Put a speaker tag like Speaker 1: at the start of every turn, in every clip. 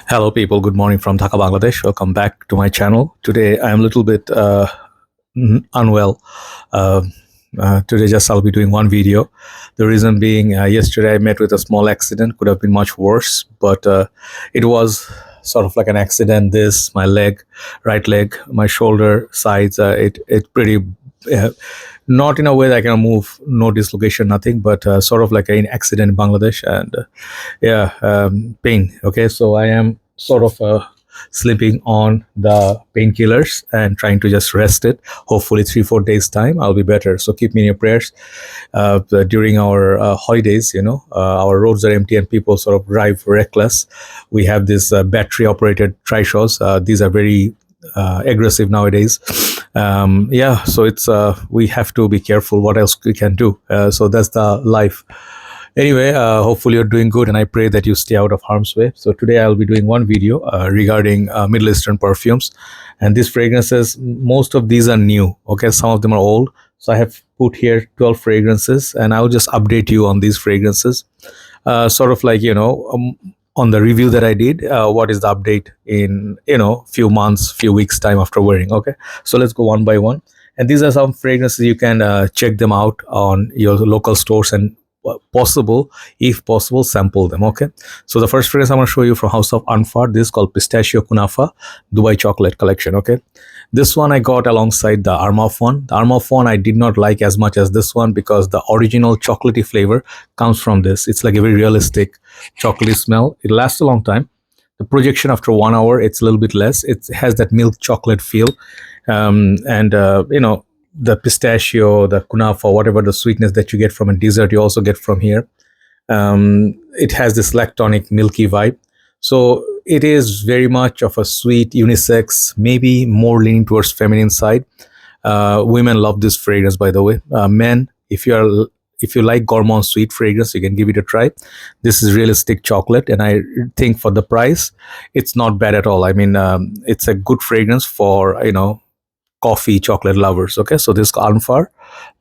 Speaker 1: Hello, people. Good morning from Dhaka, Bangladesh. Welcome back to my channel. Today, I am a little bit unwell. Uh, Today, just I'll be doing one video. The reason being, yesterday I met with a small accident. Could have been much worse, but it was sort of like an accident. This, my leg, right leg, my shoulder, sides. It pretty. Uh, Not in a way that I can move, no dislocation, nothing, but sort of like an accident in Bangladesh, and yeah, pain. Okay, so I am sort of sleeping on the painkillers and trying to just rest it. Hopefully 3 4 days time I'll be better, so keep me in your prayers. During our holidays, our roads are empty and people sort of drive reckless. We have this battery operated trishaws. These are very aggressive nowadays. Yeah, so it's we have to be careful what else we can do. So that's the life. Anyway, hopefully you're doing good, and I pray that you stay out of harm's way. So today I'll be doing one video regarding Middle Eastern perfumes, and these fragrances, most of these are new. Okay, some of them are old. So I have put here 12 fragrances, and I'll just update you on these fragrances, sort of like on the review that I did. What is the update in few months, few weeks time after wearing? Okay, so let's go one by one. And these are some fragrances you can check them out on your local stores and if possible, sample them. Okay, so the first fragrance I'm going to show you from House of Anfar. This is called Pistachio Kunafa Dubai Chocolate Collection. Okay, this one I got alongside the Armaf one. The Armaf one I did not like as much as this one because the original chocolatey flavor comes from this. It's like a very realistic chocolatey smell. It lasts a long time. The projection after 1 hour, it's a little bit less. It has that milk chocolate feel, and the pistachio, the kunafa, whatever the sweetness that you get from a dessert, you also get from here. It has this lactonic, milky vibe. So it is very much of a sweet unisex, maybe more leaning towards feminine side. Women love this fragrance, by the way. Men, if you like gourmand sweet fragrance, you can give it a try. This is realistic chocolate, and I think for the price, it's not bad at all. I mean, it's a good fragrance for coffee chocolate lovers. Okay, so this is Anfar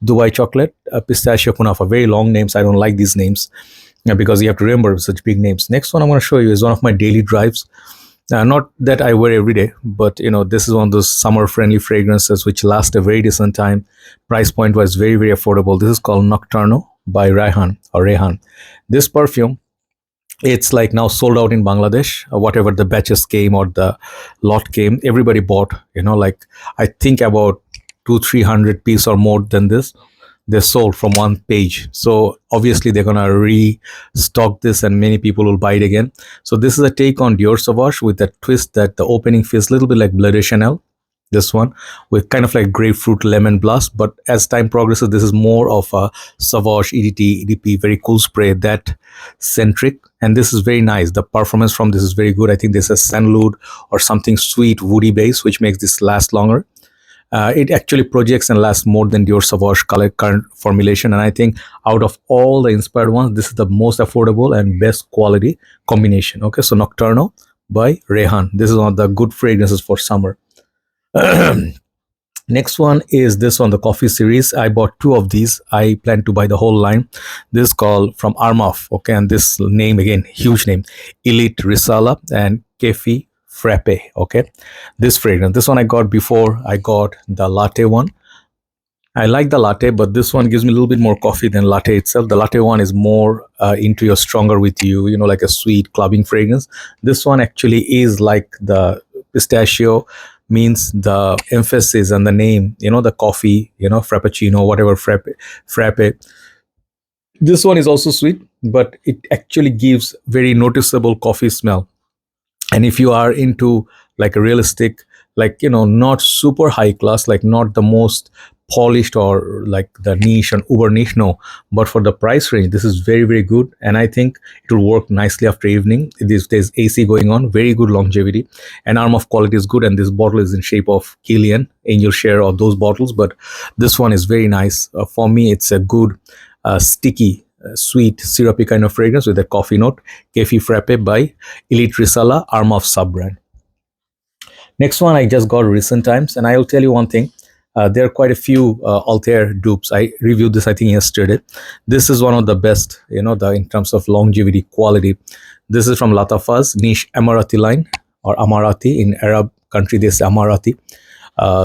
Speaker 1: Dubai chocolate pistachio kunafa. Very long names. I don't like these names because you have to remember such big names. Next one I'm going to show you is one of my daily drives. Not that I wear every day, but this is one of those summer friendly fragrances which last a very decent time. Price point was very, very affordable. This is called Nocturno by Rayhaan. This perfume, it's like now sold out in Bangladesh. Whatever the batches came or the lot came, everybody bought. Like I think about 200 300 piece or more than this. They sold from one page. So obviously they're gonna restock this, and many people will buy it again. So this is a take on Dior Sauvage with a twist that the opening feels a little bit like Bleu de Chanel. This one with kind of like grapefruit lemon blast, but as time progresses, this is more of a Sauvage EDP, very cool spray, that centric. And this is very nice. The performance from this is very good. I think this is sandalwood or something sweet woody base, which makes this last longer. It actually projects and lasts more than Dior Sauvage current formulation, and I think out of all the inspired ones, this is the most affordable and best quality combination. Okay, so Nocturno by Rayhaan. This is one of the good fragrances for summer. Next one is this one, the coffee series. I bought two of these. I plan to buy the whole line. This is called from Armaf. Okay, and this name again, huge name, Elite Risala and Kefi Frappe. Okay, this fragrance, this one I got before I got the latte one. I like the latte, but this one gives me a little bit more coffee than latte itself. The latte one is more into your stronger with you, like a sweet clubbing fragrance. This one actually is like the pistachio, means the emphasis and the name, the coffee, frappuccino, whatever, frappe. This one is also sweet, but it actually gives very noticeable coffee smell. And if you are into like a realistic, like not super high class, like not the most polished or like the niche and uber niche, no, but for the price range, this is very, very good, and I think it will work nicely after evening. There's AC going on, very good longevity, and arm of quality is good, and this bottle is in shape of Killian angel share of those bottles, but this one is very nice. For me, it's a good sticky, sweet, syrupy kind of fragrance with a coffee note. Kefi Frappe by Elite Risala, Armaf sub brand. Next one I just got recent times, and I will tell you one thing. There are quite a few Altair dupes. I reviewed this, I think, yesterday. This is one of the best, in terms of longevity, quality. This is from Lattafa's niche Emarati line, or Amarati. In Arab country, they say Amarati.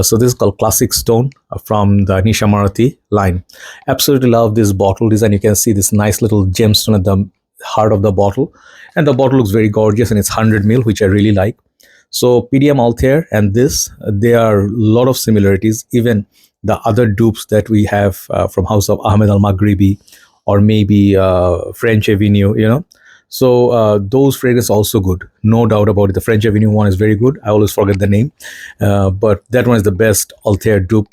Speaker 1: So this is called Classic Stone from the niche Emarati line. Absolutely love this bottle design. You can see this nice little gemstone at the heart of the bottle, and the bottle looks very gorgeous, and it's 100 ml, which I really like. So PDM Altair and this, there are a lot of similarities. Even the other dupes that we have from House of Ahmed Al Maghribi, or maybe French Avenue, So those fragrances also good, no doubt about it. The French Avenue one is very good. I always forget the name, but that one is the best Altair dupe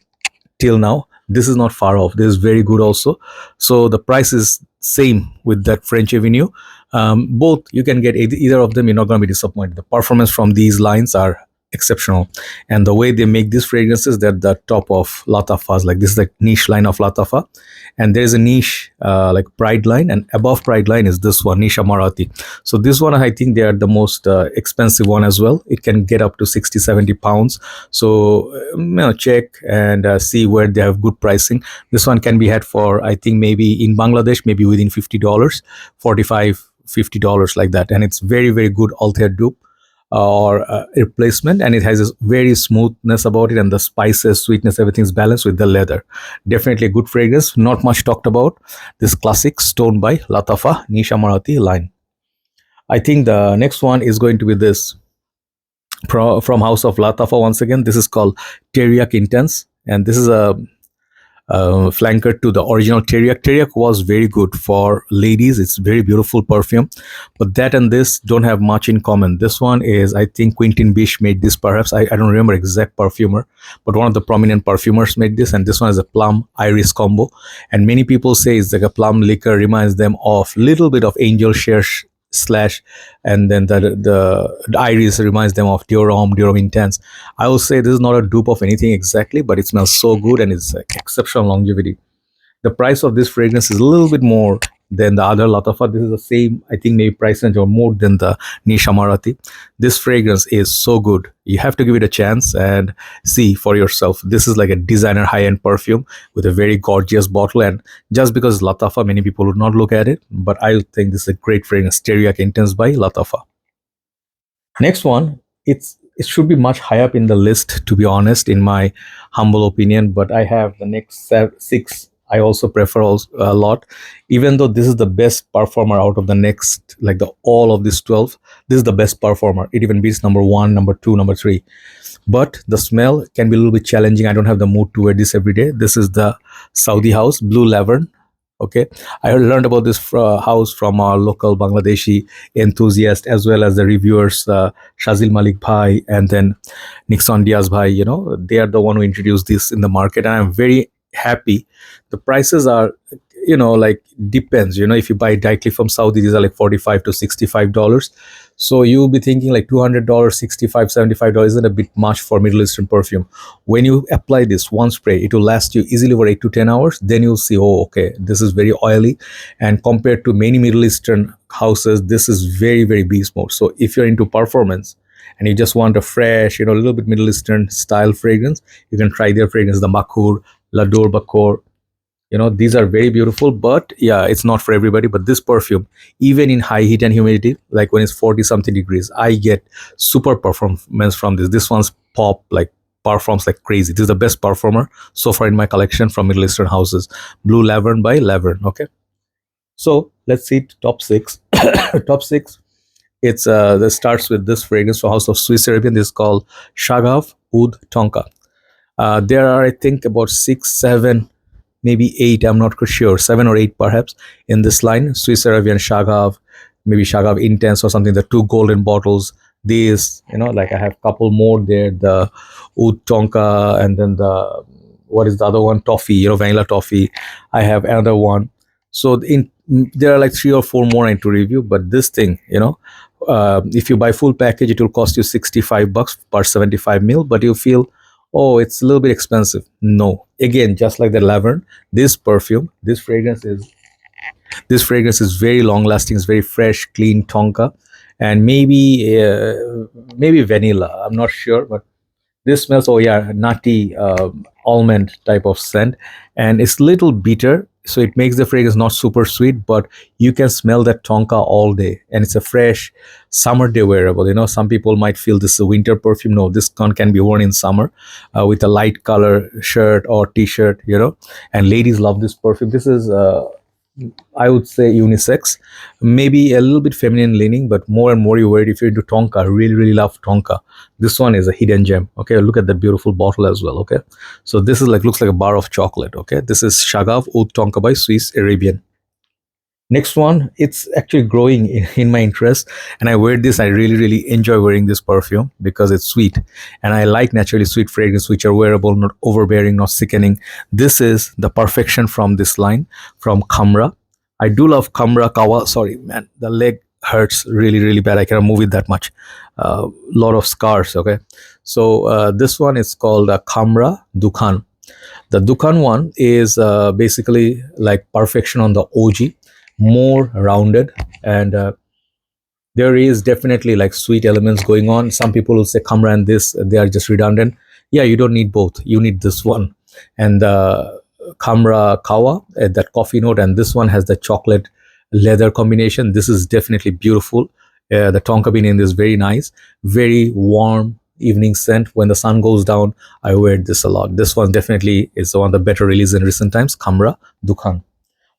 Speaker 1: till now. This is not far off. This is very good also. So the price is same with that French Avenue. Both you can get either of them. You're not going to be disappointed. The performance from these lines are exceptional, and the way they make these fragrances, they're the top of Lattafa's. Like this is the niche line of Lattafa, and there's a niche like Pride line, and above Pride line is this one, niche Emarati. So this one, I think they are the most expensive one as well. It can get up to 60-70 pounds. So check and see where they have good pricing. This one can be had for, I think, maybe in Bangladesh, maybe within $50, 45 $50, like that. And it's very, very good Altair dupe or replacement, and it has a very smoothness about it, and the spices, sweetness, everything's balanced with the leather. Definitely a good fragrance, not much talked about. This Classic Stone by Lattafa Niche Emarati line. I think the next one is going to be this from House of Lattafa. Once again, this is called Teriaq Intense, and this is a flanker to the original Teriaq. Teriaq was very good for ladies. It's very beautiful perfume, but that and this don't have much in common. This one is, I think, Quentin Bish made this. Perhaps I don't remember exact perfumer, but one of the prominent perfumers made this. And this one is a plum iris combo, and many people say it's like a plum liquor, reminds them of little bit of angel share slash, and then the iris reminds them of Dior Intense. I will say this is not a dupe of anything exactly, but it smells so good, and it's like exceptional longevity. The price of this fragrance is a little bit more than the other Lattafa. This is the same, I think, maybe price range or more than the Niche Emarati. This fragrance is so good. You have to give it a chance and see for yourself. This is like a designer high-end perfume with a very gorgeous bottle. And just because Lattafa, many people would not look at it, but I think this is a great fragrance. Teriaq Intense by Lattafa. Next one, it should be much high up in the list, to be honest, in my humble opinion. But I have the next six. I also prefer a lot, even though this is the best performer out of the next, like the all of this 12. This is the best performer. It even beats number 1, number 2, number 3. But the smell can be a little bit challenging. I don't have the mood to wear this every day. This is the Saudi house, Blue Laverne. Okay, I learned about this house from our local Bangladeshi enthusiast, as well as the reviewers, Shazil Malik Bhai and then Nixon Diaz Bhai. They are the one who introduced this in the market, and I'm very happy. The prices are, like depends. If you buy directly from Saudi, these are like $45 to $65. So you'll be thinking like $200, $65, $75 isn't a bit much for Middle Eastern perfume. When you apply this one spray, it will last you easily over 8 to 10 hours. Then you'll see, oh, okay, this is very oily. And compared to many Middle Eastern houses, this is very, very beast mode. So if you're into performance and you just want a fresh, a little bit Middle Eastern style fragrance, you can try their fragrance, the Makhur, Lador Bakor. These are very beautiful, but yeah, it's not for everybody. But this perfume, even in high heat and humidity, like when it's 40 something degrees, I get super performance from this. This one's performs like crazy. This is the best performer so far in my collection from Middle Eastern houses. Blue Laverne by Laverne. Okay, so let's see top 6. Top 6. It's this starts with this fragrance from House of Swiss Arabian. This is called Shagav Oud Tonka. There are, I think, about 6, 7, maybe 8, I'm not sure, 7 or 8 perhaps in this line. Swiss Arabian Shagav, maybe Shagav Intense or something, the 2 golden bottles. These, like I have couple more there, the Oud Tonka, and then what is the other one? Toffee, vanilla toffee. I have another one. So there are like 3 or 4 more I need to review, but this thing, if you buy full package, it will cost you $65 per 75 ml, but you feel, oh, it's a little bit expensive. No, again, just like the Laverne, this fragrance is very long lasting. It's very fresh, clean Tonka, and maybe vanilla. I'm not sure, but This smells, oh yeah, nutty almond type of scent, and it's little bitter, so it makes the fragrance not super sweet, but you can smell that tonka all day, and it's a fresh summer day wearable. Some people might feel this is a winter perfume. No, this can be worn in summer with a light color shirt or t-shirt. And ladies love this perfume. This is I would say unisex, maybe a little bit feminine leaning, but more and more you wear it if you're into Tonka. I really, really love Tonka. This one is a hidden gem. Okay, look at the beautiful bottle as well. Okay, so this is looks like a bar of chocolate. Okay, this is Shagav Oud Tonka by Swiss Arabian. Next one, it's actually growing in my interest, and I wear this. I really, really enjoy wearing this perfume because it's sweet, and I like naturally sweet fragrances which are wearable, not overbearing, not sickening. This is the perfection from this line from Khamrah. I do love Khamrah Kawa. Sorry, man, the leg hurts really, really bad. I cannot move it that much. Lot of scars. Okay, so this one is called Camra Dukan. The Dukhan one is basically like perfection on the OG, more rounded, and there is definitely like sweet elements going on. Some people will say Khamrah and this, they are just redundant. Yeah, you don't need both. You need this one. And Khamrah Kawa, that coffee note, and this one has the chocolate leather combination. This is definitely beautiful. The tonka bean in this very nice, very warm evening scent. When the sun goes down, I wear this a lot. This one definitely is one of the better releases in recent times. Khamrah Dukhan.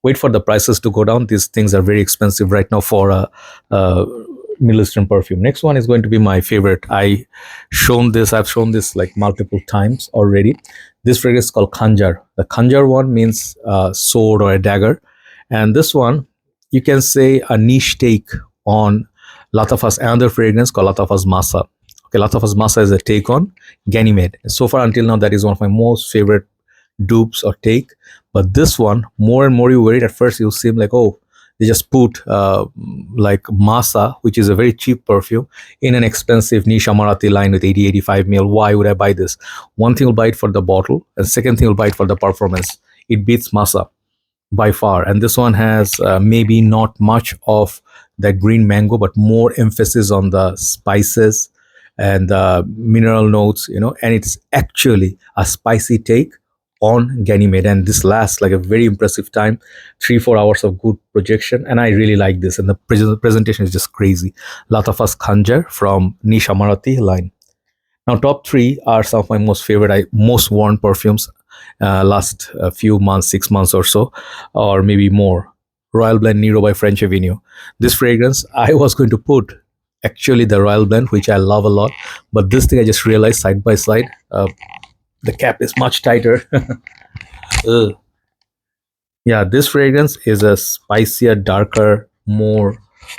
Speaker 1: Wait for the prices to go down. These things are very expensive right now for a Middle Eastern perfume. Next one is going to be my favorite. I've shown this like multiple times already. This fragrance is called Khanjar. The Khanjar one means sword or a dagger, and this one you can say a niche take on Lattafa's another fragrance called Lattafa's Masa. Okay, Lattafa's Masa is a take on Ganymede. So far until now, that is one of my most favorite dupes or take. But this one, more and more you wear it, at first you'll seem like, oh, they just put like Masa, which is a very cheap perfume, in an expensive niche Emarati line with 80-85 ml. Why would I buy this? One thing will buy it for the bottle, and second thing will buy it for the performance. It beats Masa by far. And this one has maybe not much of the green mango, but more emphasis on the spices and the mineral notes, and it's actually a spicy take on Ganymede, and this lasts like a very impressive time, 3-4 hours of good projection, and I really like this, and the presentation is just crazy. Lattafa's Khanjar from Niche Emarati line. Now top three are some of my most favorite, most worn perfumes last few months, 6 months or so, or maybe more. Royal Blend Nero by French Avenue. This fragrance I was going to put actually the Royal Blend, which I love a lot, but this thing I just realized side by side, the cap is much tighter. Yeah, this fragrance is a spicier, darker, more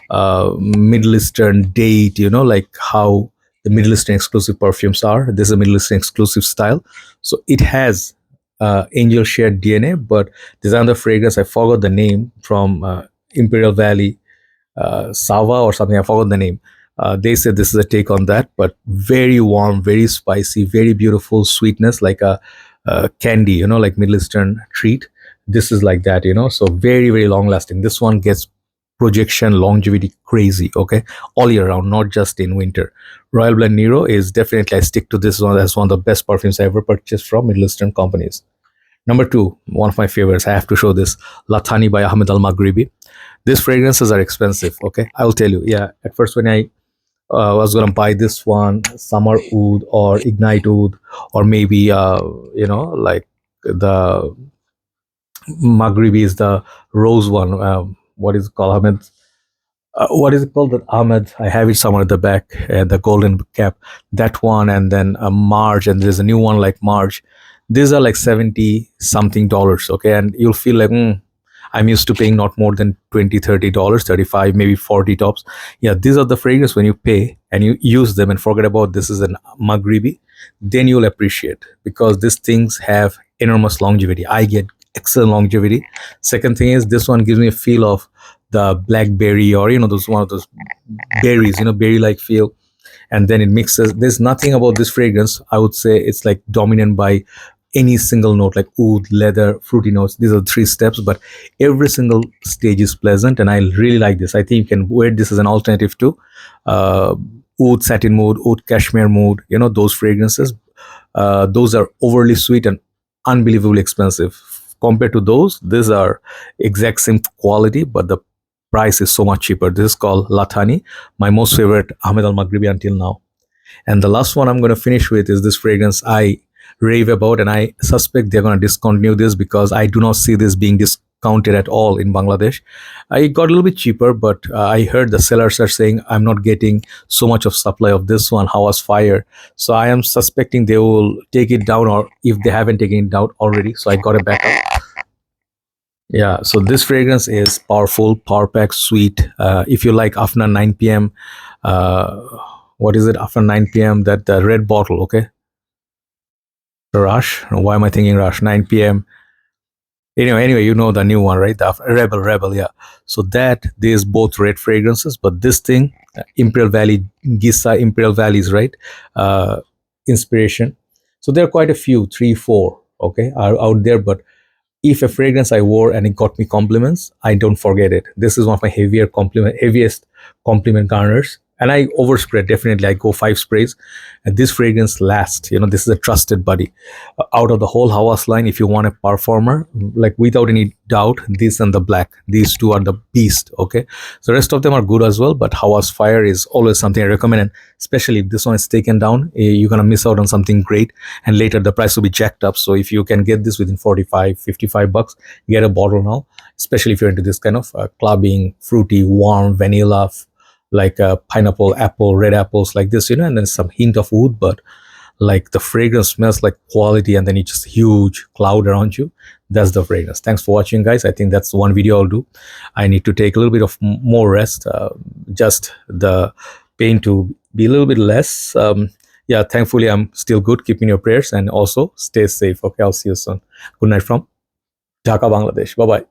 Speaker 1: Middle Eastern date, like how the Middle Eastern exclusive perfumes are. This is a Middle Eastern exclusive style, so it has angel shade DNA. But there's another fragrance, I forgot the name, from Imperial Valley, Sava or something, I forgot the name. They said this is a take on that, but very warm, very spicy, very beautiful sweetness, like a candy, like Middle Eastern treat. This is like that, so very, very long lasting. This one gets projection, longevity crazy, okay, all year round, not just in winter. Royal Blend Nero is definitely, I stick to this one as one of the best perfumes I ever purchased from Middle Eastern companies. Number two, one of my favorites, I have to show this, Laathani by Ahmed Al Maghribi. These fragrances are expensive, okay, I will tell you. Yeah, at first when I was gonna buy this one, Summer Oud or Ignite Oud, or maybe like the Maghribi is the rose one. What is it called, Ahmed? What is it called? That Ahmed, I have it somewhere at the back, the golden cap. That one, and then a March, and there's a new one like March. These are like 70 something dollars, okay, and you'll feel like, I'm used to paying not more than $20-$30, 35, maybe 40 tops. Yeah, these are the fragrances when you pay and you use them and forget about this is an Maghribi, then you'll appreciate, because these things have enormous longevity. I get excellent longevity. Second thing is, this one gives me a feel of the blackberry, or those one of those berries, berry like feel, and then it mixes. There's nothing about this fragrance, I would say it's like dominant by any single note, like oud, leather, fruity notes. These are the three steps, but every single stage is pleasant, and I really like this. I think you can wear this as an alternative to oud satin mood, oud cashmere mood, those fragrances. those are overly sweet and unbelievably expensive. Compared to those, these are exact same quality, but the price is so much cheaper. This is called Laathani, my most favorite Ahmed Al Maghribi until now. And the last one I'm going to finish with is this fragrance I rave about, and I suspect they're going to discontinue this because I do not see this being discounted at all in Bangladesh. I got a little bit cheaper, but I heard the sellers are saying I'm not getting so much of supply of this one, Howas Fire. So I am suspecting they will take it down, or if they haven't taken it down already. So I got a backup. Yeah, so this fragrance is powerful, power pack, sweet. If you like after 9 p.m., uh, what is it after 9 p.m.? That red bottle, okay? Rush. Why am I thinking Rush? 9 p.m. Anyway, you know the new one, right? The Rebel, yeah. So there's both red fragrances, but this thing, Imperial Valley, Gisa Imperial Valleys, right? Inspiration. So there are quite a few, three, four, okay, are out there, but if a fragrance I wore and it got me compliments, I don't forget it. This is one of my heaviest compliment garners. And I overspray, definitely. I go 5 sprays. And this fragrance lasts. This is a trusted buddy. Out of the whole Hawas line, if you want a performer, like without any doubt, this and the black, these two are the beast, okay? So the rest of them are good as well, but Hawas Fire is always something I recommend. And especially if this one is taken down, you're going to miss out on something great. And later the price will be jacked up. So if you can get this within 45, 55 bucks, get a bottle now, especially if you're into this kind of clubbing, fruity, warm, vanilla, like pineapple, apple, red apples like this, and then some hint of wood, but like the fragrance smells like quality, and then it's just huge cloud around you. That's the fragrance. Thanks for watching, guys. I think that's one video I'll do. I need to take a little bit of more rest, just the pain to be a little bit less. Yeah, thankfully I'm still good. Keep in your prayers, and also stay safe. Okay, I'll see you soon. Good night from Dhaka, Bangladesh. Bye bye.